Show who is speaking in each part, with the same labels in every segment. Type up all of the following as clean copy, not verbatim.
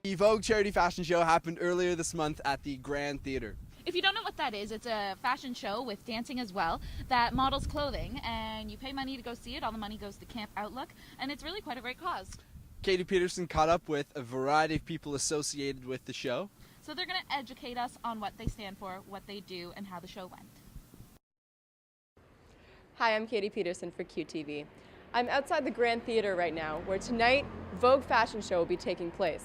Speaker 1: The Vogue charity fashion show happened earlier this month at the Grand Theatre.
Speaker 2: If you don't know what that is, it's a fashion show with dancing as well that models clothing, and you pay money to go see it. All the money goes to Camp Outlook, and it's really quite a great cause.
Speaker 1: Katie Peterson caught up with a variety of people associated with the show.
Speaker 2: So they're going to educate us on what they stand for, what they do, and how the show went.
Speaker 3: Hi, I'm Katie Peterson for QTV. I'm outside the Grand Theatre right now, where tonight, Vogue fashion show will be taking place.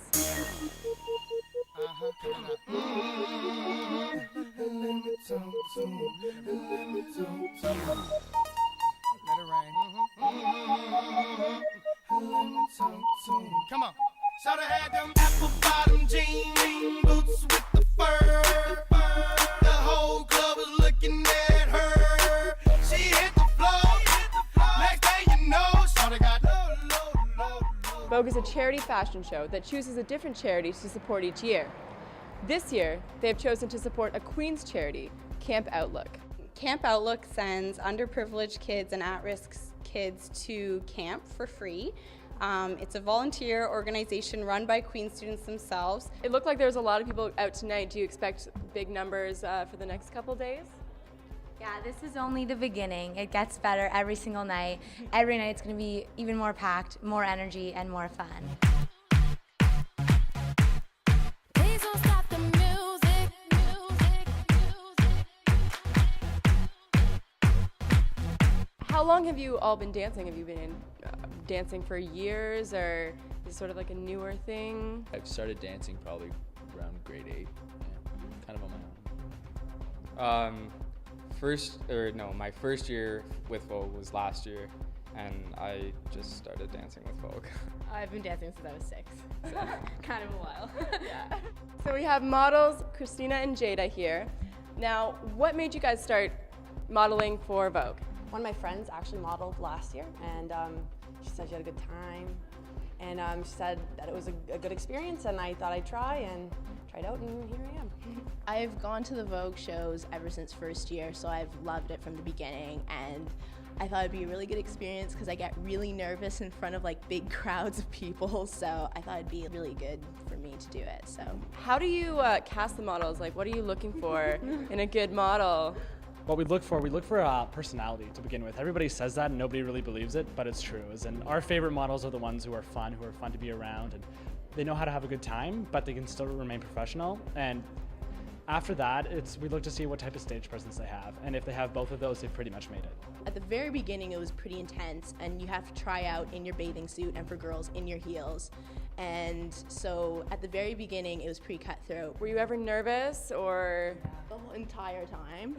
Speaker 4: Come on. Shoulda had them apple bottom jean boots with the fur. The whole club was looking at her. She hit the floor. Next thing you know, shoulda got low.
Speaker 3: Vogue is a charity fashion show that chooses a different charity to support each year. This year, they have chosen to support a Queens charity, Camp Outlook.
Speaker 5: Camp Outlook sends underprivileged kids and at-risk kids to camp for free. It's a volunteer organization run by Queens students themselves.
Speaker 3: It looked like there was a lot of people out tonight. Do you expect big numbers for the next couple days?
Speaker 6: Yeah, this is only the beginning. It gets better every single night. Every night it's going to be even more packed, more energy, and more fun.
Speaker 7: Please don't stop the music.
Speaker 3: How long have you all been dancing? Have you been dancing for years, or is it sort of like a newer thing?
Speaker 8: I've started dancing probably around grade 8, kind of on my own. My first year with Vogue was last year, and I just started dancing with Vogue.
Speaker 9: I've been dancing since I was 6, so kind of a while.
Speaker 3: Yeah. So we have models Christina and Jada here. Now, what made you guys start modeling for Vogue?
Speaker 9: One of my friends actually modeled last year, and she said she had a good time, and she said that it was a good experience, and I thought I'd try, and tried out, and here I am.
Speaker 10: I've gone to the Vogue shows ever since first year, so I've loved it from the beginning, and I thought it'd be a really good experience because I get really nervous in front of like big crowds of people, so I thought it'd be really good for me to do it. So,
Speaker 3: how do you cast the models? Like, what are you looking for in a good model?
Speaker 11: What we look for personality to begin with. Everybody says that and nobody really believes it, but it's true. As in, our favorite models are the ones who are fun to be around, and they know how to have a good time, but they can still remain professional. And after that, we look to see what type of stage presence they have, and if they have both of those, they've pretty much made it.
Speaker 10: at the very beginning, it was pretty intense, and you have to try out in your bathing suit, and for girls, in your heels. And so at the very beginning, it was pretty cutthroat.
Speaker 3: Were you ever nervous, or?
Speaker 10: The whole entire time.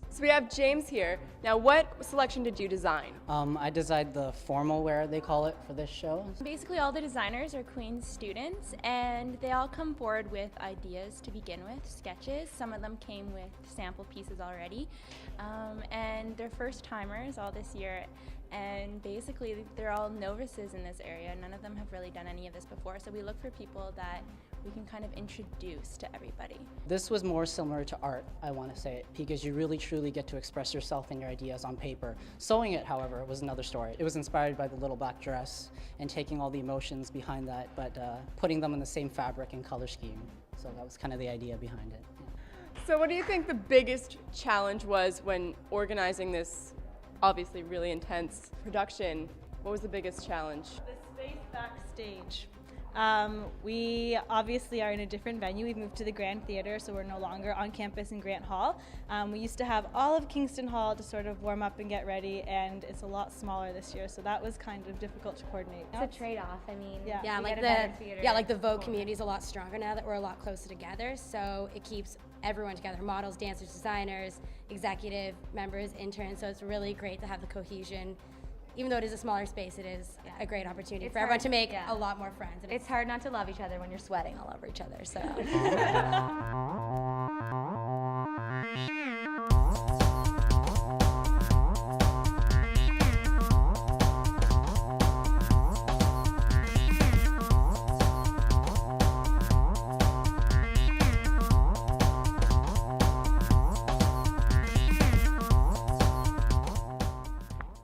Speaker 3: So we have James here. Now, what selection did you design?
Speaker 12: I designed the formal wear, they call it, for this show.
Speaker 13: Basically, all the designers are Queen's students, and they all come forward with ideas to begin with, sketches. Some of them came with sample pieces already, and they're first timers all this year. And basically, they're all novices in this area. None of them have really done any of this before, so we look for people that we can kind of introduce to everybody.
Speaker 12: This was more similar to art, I want to say, because you really truly get to express yourself and your ideas on paper. Sewing it, however, was another story. It was inspired by the little black dress and taking all the emotions behind that, but putting them in the same fabric and color scheme. So that was kind of the idea behind it. Yeah.
Speaker 3: So what do you think the biggest challenge was when organizing this obviously really intense production? What was the biggest challenge?
Speaker 14: The space backstage. We obviously are in a different venue. We've moved to the Grand Theatre, so we're no longer on campus in Grant Hall. We used to have all of Kingston Hall to sort of warm up and get ready, and it's a lot smaller this year, so that was kind of difficult to coordinate.
Speaker 6: It's a trade-off. I mean,
Speaker 15: like the Vogue community is a lot stronger now that we're a lot closer together, so it keeps everyone together, models, dancers, designers, executive members, interns, so it's really great to have the cohesion. Even though it is a smaller space, it is a great opportunity for everyone to make a lot more friends.
Speaker 6: And it's hard not to love each other when you're sweating all over each other, so.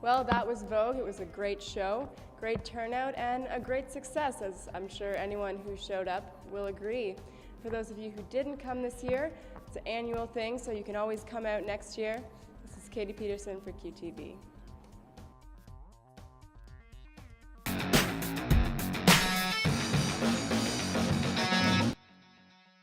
Speaker 3: Well, Well, that was Vogue. It was a great show, great turnout, and a great success, as I'm sure anyone who showed up will agree. For those of you who didn't come this year, it's an annual thing, so you can always come out next year. This is Katie Peterson for QTV.